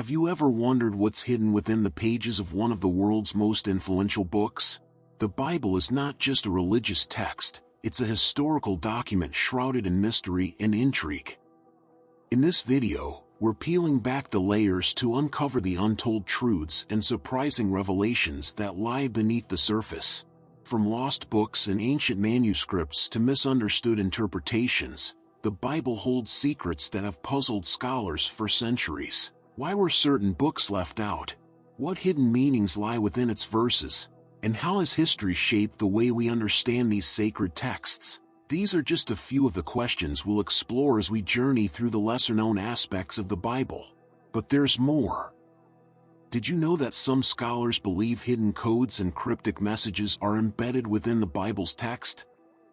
Have you ever wondered what's hidden within the pages of one of the world's most influential books? The Bible is not just a religious text, it's a historical document shrouded in mystery and intrigue. In this video, we're peeling back the layers to uncover the untold truths and surprising revelations that lie beneath the surface. From lost books and ancient manuscripts to misunderstood interpretations, the Bible holds secrets that have puzzled scholars for centuries. Why were certain books left out? What hidden meanings lie within its verses? And how has history shaped the way we understand these sacred texts? These are just a few of the questions we'll explore as we journey through the lesser-known aspects of the Bible. But there's more. Did you know that some scholars believe hidden codes and cryptic messages are embedded within the Bible's text?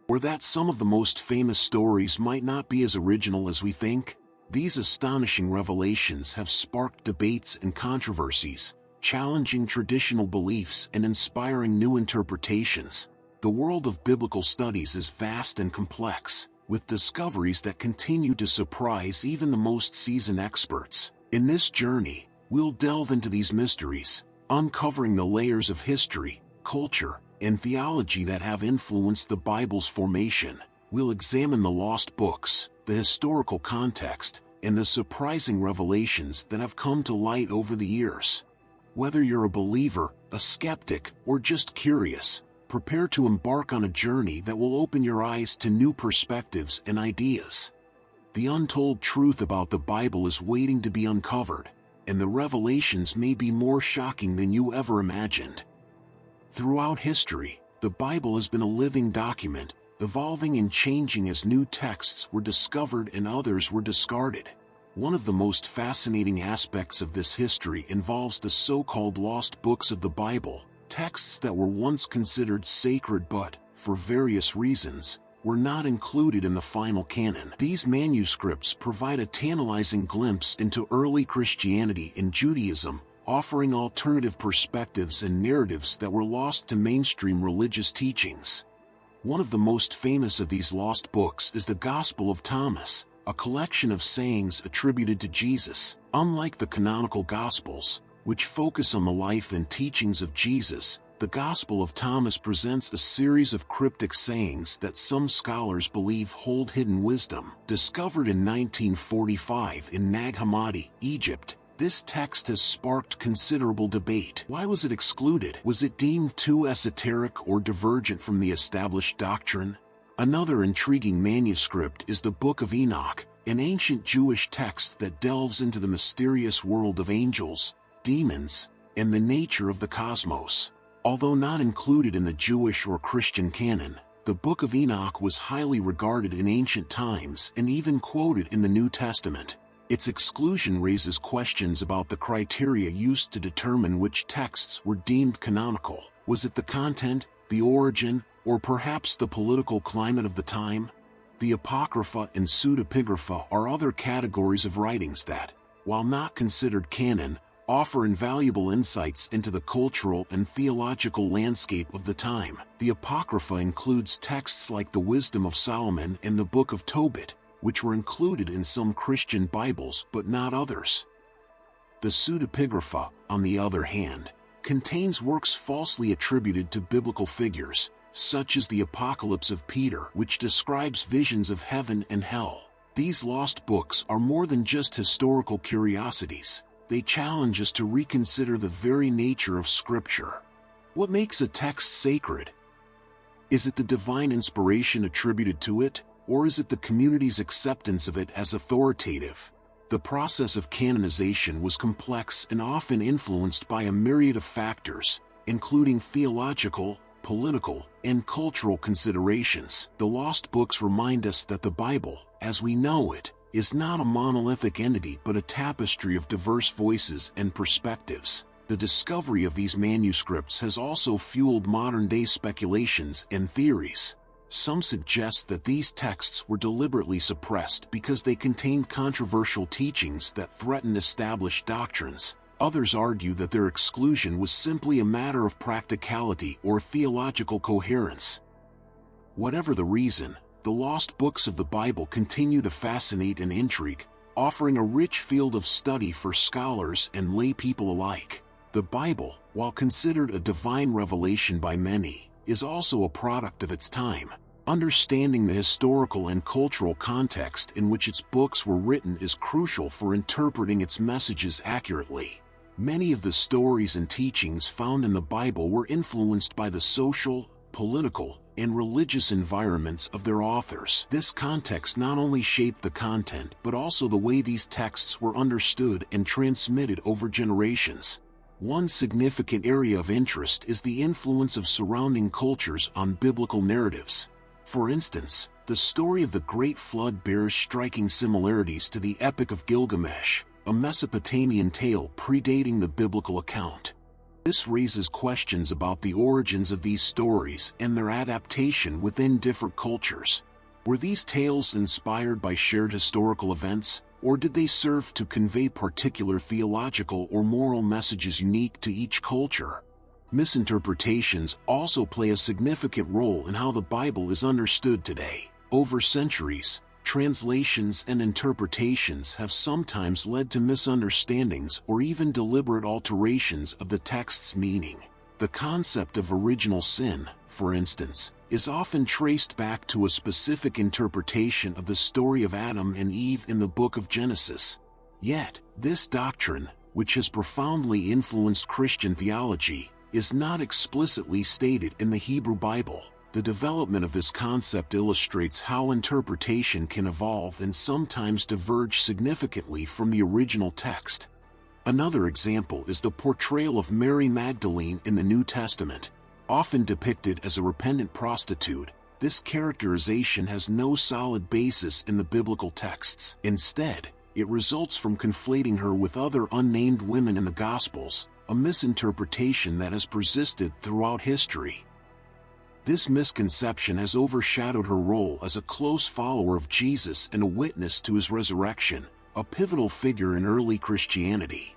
Or that some of the most famous stories might not be as original as we think? These astonishing revelations have sparked debates and controversies, challenging traditional beliefs and inspiring new interpretations. The world of biblical studies is vast and complex, with discoveries that continue to surprise even the most seasoned experts. In this journey, we'll delve into these mysteries, uncovering the layers of history, culture, and theology that have influenced the Bible's formation. We'll examine the lost books, the historical context, and the surprising revelations that have come to light over the years. Whether you're a believer, a skeptic, or just curious, prepare to embark on a journey that will open your eyes to new perspectives and ideas. The untold truth about the Bible is waiting to be uncovered, and the revelations may be more shocking than you ever imagined. Throughout history, the Bible has been a living document, evolving and changing as new texts were discovered and others were discarded. One of the most fascinating aspects of this history involves the so-called lost books of the Bible, texts that were once considered sacred but, for various reasons, were not included in the final canon. These manuscripts provide a tantalizing glimpse into early Christianity and Judaism, offering alternative perspectives and narratives that were lost to mainstream religious teachings. One of the most famous of these lost books is the Gospel of Thomas, a collection of sayings attributed to Jesus. Unlike the canonical Gospels, which focus on the life and teachings of Jesus, the Gospel of Thomas presents a series of cryptic sayings that some scholars believe hold hidden wisdom. Discovered in 1945 in Nag Hammadi, Egypt, this text has sparked considerable debate. Why was it excluded? Was it deemed too esoteric or divergent from the established doctrine? Another intriguing manuscript is the Book of Enoch, an ancient Jewish text that delves into the mysterious world of angels, demons, and the nature of the cosmos. Although not included in the Jewish or Christian canon, the Book of Enoch was highly regarded in ancient times and even quoted in the New Testament. Its exclusion raises questions about the criteria used to determine which texts were deemed canonical. Was it the content, the origin, or perhaps the political climate of the time? The Apocrypha and Pseudepigrapha are other categories of writings that, while not considered canon, offer invaluable insights into the cultural and theological landscape of the time. The Apocrypha includes texts like the Wisdom of Solomon and the Book of Tobit, which were included in some Christian Bibles but not others. The Pseudepigrapha, on the other hand, contains works falsely attributed to biblical figures, such as the Apocalypse of Peter, which describes visions of heaven and hell. These lost books are more than just historical curiosities. They challenge us to reconsider the very nature of Scripture. What makes a text sacred? Is it the divine inspiration attributed to it, or is it the community's acceptance of it as authoritative? The process of canonization was complex and often influenced by a myriad of factors, including theological, political, and cultural considerations. The lost books remind us that the Bible, as we know it, is not a monolithic entity but a tapestry of diverse voices and perspectives. The discovery of these manuscripts has also fueled modern-day speculations and theories. Some suggest that these texts were deliberately suppressed because they contained controversial teachings that threaten established doctrines. Others argue that their exclusion was simply a matter of practicality or theological coherence. Whatever the reason, the lost books of the Bible continue to fascinate and intrigue, offering a rich field of study for scholars and lay people alike. The Bible, while considered a divine revelation by many, is also a product of its time. Understanding the historical and cultural context in which its books were written is crucial for interpreting its messages accurately. Many of the stories and teachings found in the Bible were influenced by the social, political, and religious environments of their authors. This context not only shaped the content but also the way these texts were understood and transmitted over generations. One significant area of interest is the influence of surrounding cultures on biblical narratives. For instance, the story of the Great Flood bears striking similarities to the Epic of Gilgamesh, a Mesopotamian tale predating the biblical account. This raises questions about the origins of these stories and their adaptation within different cultures. Were these tales inspired by shared historical events, or did they serve to convey particular theological or moral messages unique to each culture? Misinterpretations also play a significant role in how the Bible is understood today. Over centuries, translations and interpretations have sometimes led to misunderstandings or even deliberate alterations of the text's meaning. The concept of original sin, for instance, is often traced back to a specific interpretation of the story of Adam and Eve in the book of Genesis. Yet, this doctrine, which has profoundly influenced Christian theology, is not explicitly stated in the Hebrew Bible. The development of this concept illustrates how interpretation can evolve and sometimes diverge significantly from the original text. Another example is the portrayal of Mary Magdalene in the New Testament. Often depicted as a repentant prostitute, this characterization has no solid basis in the biblical texts. Instead, it results from conflating her with other unnamed women in the Gospels, a misinterpretation that has persisted throughout history. This misconception has overshadowed her role as a close follower of Jesus and a witness to his resurrection, a pivotal figure in early Christianity.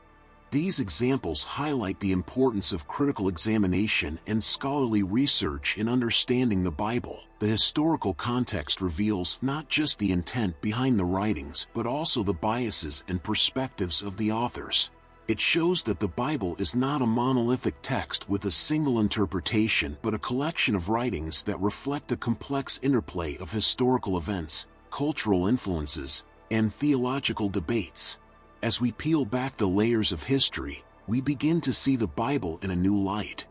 These examples highlight the importance of critical examination and scholarly research in understanding the Bible. The historical context reveals not just the intent behind the writings but also the biases and perspectives of the authors. It shows that the Bible is not a monolithic text with a single interpretation but a collection of writings that reflect a complex interplay of historical events, cultural influences, and theological debates. As we peel back the layers of history, we begin to see the Bible in a new light.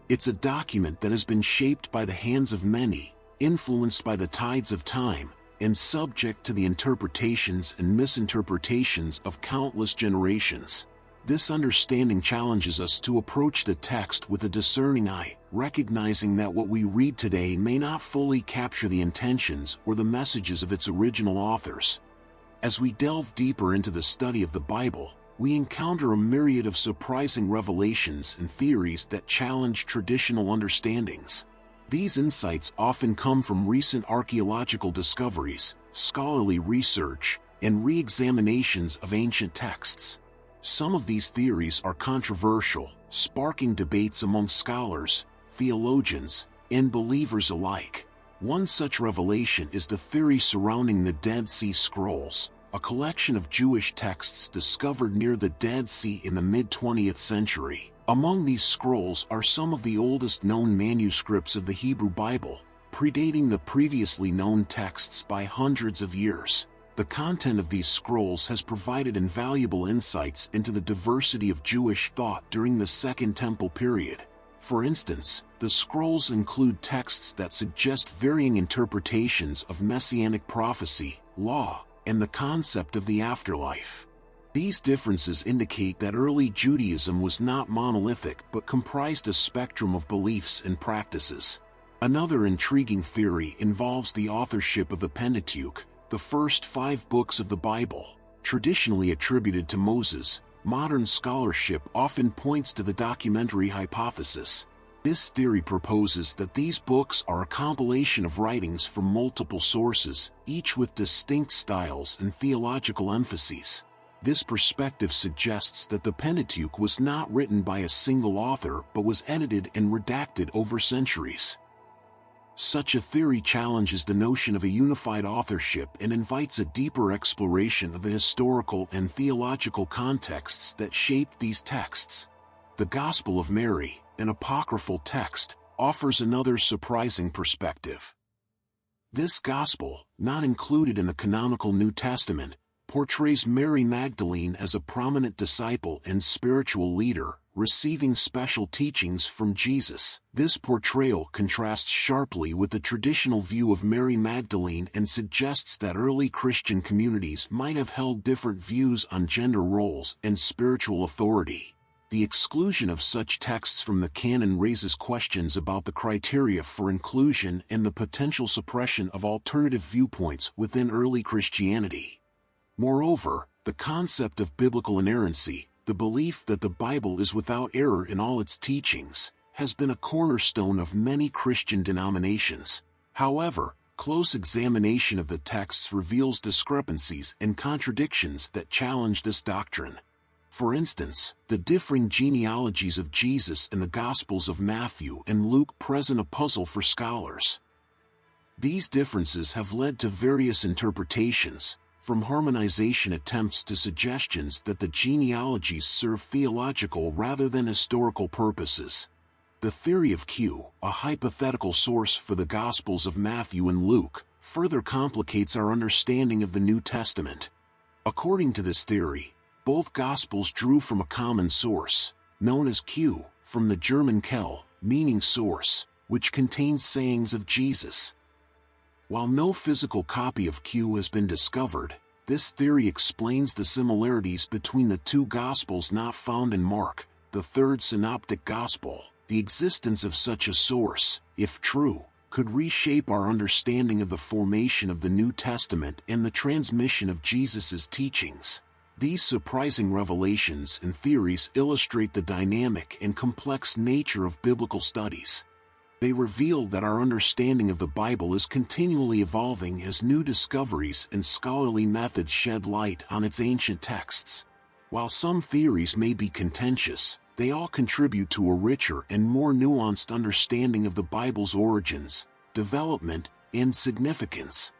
It's a document that has been shaped by the hands of many, influenced by the tides of time, and subject to the interpretations and misinterpretations of countless generations. This understanding challenges us to approach the text with a discerning eye, recognizing that what we read today may not fully capture the intentions or the messages of its original authors. As we delve deeper into the study of the Bible, we encounter a myriad of surprising revelations and theories that challenge traditional understandings. These insights often come from recent archaeological discoveries, scholarly research, and re-examinations of ancient texts. Some of these theories are controversial, sparking debates among scholars, theologians, and believers alike. One such revelation is the theory surrounding the Dead Sea Scrolls, a collection of Jewish texts discovered near the Dead Sea in the mid-20th century. Among these scrolls are some of the oldest known manuscripts of the Hebrew Bible, predating the previously known texts by hundreds of years. The content of these scrolls has provided invaluable insights into the diversity of Jewish thought during the Second Temple period. For instance, the scrolls include texts that suggest varying interpretations of messianic prophecy, law, and the concept of the afterlife. These differences indicate that early Judaism was not monolithic but comprised a spectrum of beliefs and practices. Another intriguing theory involves the authorship of the Pentateuch, the first 5 books of the Bible. Traditionally attributed to Moses, modern scholarship often points to the documentary hypothesis. This theory proposes that these books are a compilation of writings from multiple sources, each with distinct styles and theological emphases. This perspective suggests that the Pentateuch was not written by a single author but was edited and redacted over centuries. Such a theory challenges the notion of a unified authorship and invites a deeper exploration of the historical and theological contexts that shaped these texts. The Gospel of Mary, an apocryphal text, offers another surprising perspective. This Gospel, not included in the canonical New Testament, portrays Mary Magdalene as a prominent disciple and spiritual leader, receiving special teachings from Jesus. This portrayal contrasts sharply with the traditional view of Mary Magdalene and suggests that early Christian communities might have held different views on gender roles and spiritual authority. The exclusion of such texts from the canon raises questions about the criteria for inclusion and the potential suppression of alternative viewpoints within early Christianity. Moreover, the concept of biblical inerrancy, the belief that the Bible is without error in all its teachings, has been a cornerstone of many Christian denominations. However, close examination of the texts reveals discrepancies and contradictions that challenge this doctrine. For instance, the differing genealogies of Jesus in the Gospels of Matthew and Luke present a puzzle for scholars. These differences have led to various interpretations, from harmonization attempts to suggestions that the genealogies serve theological rather than historical purposes. The theory of Q, a hypothetical source for the Gospels of Matthew and Luke, further complicates our understanding of the New Testament. According to this theory, both Gospels drew from a common source, known as Q, from the German Quelle, meaning source, which contains sayings of Jesus. While no physical copy of Q has been discovered, this theory explains the similarities between the two Gospels not found in Mark, the third synoptic Gospel. The existence of such a source, if true, could reshape our understanding of the formation of the New Testament and the transmission of Jesus' teachings. These surprising revelations and theories illustrate the dynamic and complex nature of biblical studies. They reveal that our understanding of the Bible is continually evolving as new discoveries and scholarly methods shed light on its ancient texts. While some theories may be contentious, they all contribute to a richer and more nuanced understanding of the Bible's origins, development, and significance.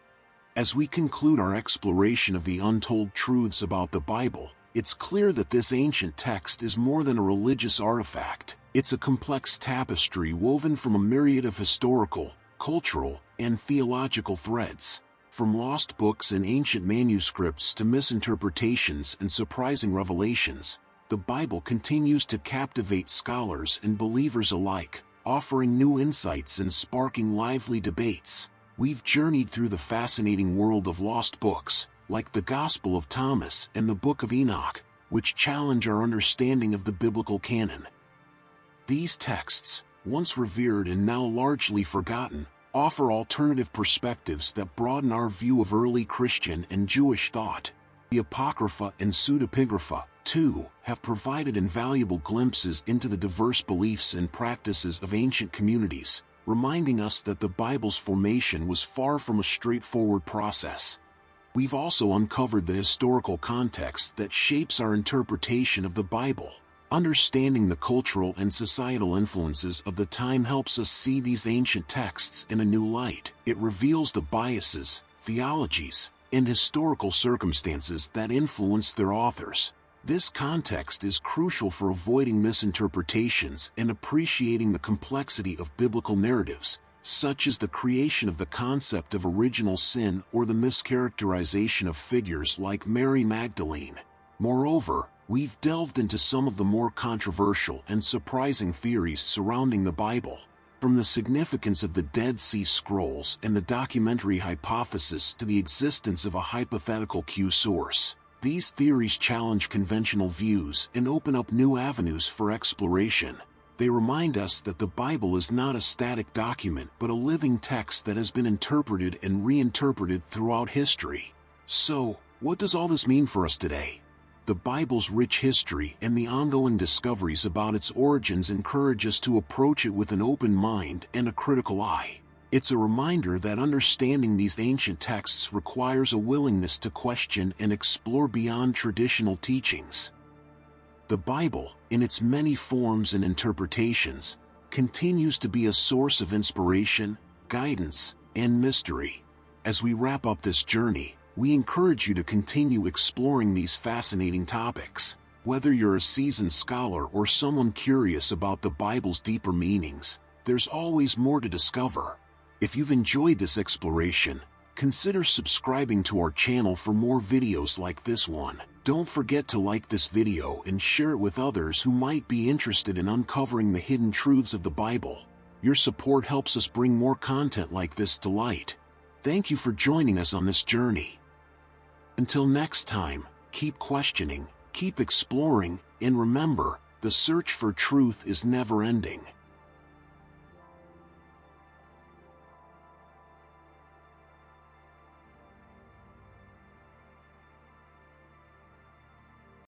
As we conclude our exploration of the untold truths about the Bible, it's clear that this ancient text is more than a religious artifact. It's a complex tapestry woven from a myriad of historical, cultural, and theological threads. From lost books and ancient manuscripts to misinterpretations and surprising revelations, the Bible continues to captivate scholars and believers alike, offering new insights and sparking lively debates. We've journeyed through the fascinating world of lost books, like the Gospel of Thomas and the Book of Enoch, which challenge our understanding of the biblical canon. These texts, once revered and now largely forgotten, offer alternative perspectives that broaden our view of early Christian and Jewish thought. The Apocrypha and Pseudepigrapha, too, have provided invaluable glimpses into the diverse beliefs and practices of ancient communities, reminding us that the Bible's formation was far from a straightforward process. We've also uncovered the historical context that shapes our interpretation of the Bible. Understanding the cultural and societal influences of the time helps us see these ancient texts in a new light. It reveals the biases, theologies, and historical circumstances that influence their authors. This context is crucial for avoiding misinterpretations and appreciating the complexity of biblical narratives, such as the creation of the concept of original sin or the mischaracterization of figures like Mary Magdalene. Moreover, we've delved into some of the more controversial and surprising theories surrounding the Bible. From the significance of the Dead Sea Scrolls and the documentary hypothesis to the existence of a hypothetical Q source, these theories challenge conventional views and open up new avenues for exploration. They remind us that the Bible is not a static document but a living text that has been interpreted and reinterpreted throughout history. So, what does all this mean for us today? The Bible's rich history and the ongoing discoveries about its origins encourage us to approach it with an open mind and a critical eye. It's a reminder that understanding these ancient texts requires a willingness to question and explore beyond traditional teachings. The Bible, in its many forms and interpretations, continues to be a source of inspiration, guidance, and mystery. As we wrap up this journey, we encourage you to continue exploring these fascinating topics. Whether you're a seasoned scholar or someone curious about the Bible's deeper meanings, there's always more to discover. If you've enjoyed this exploration, consider subscribing to our channel for more videos like this one. Don't forget to like this video and share it with others who might be interested in uncovering the hidden truths of the Bible. Your support helps us bring more content like this to light. Thank you for joining us on this journey. Until next time, keep questioning, keep exploring, and remember, the search for truth is never ending.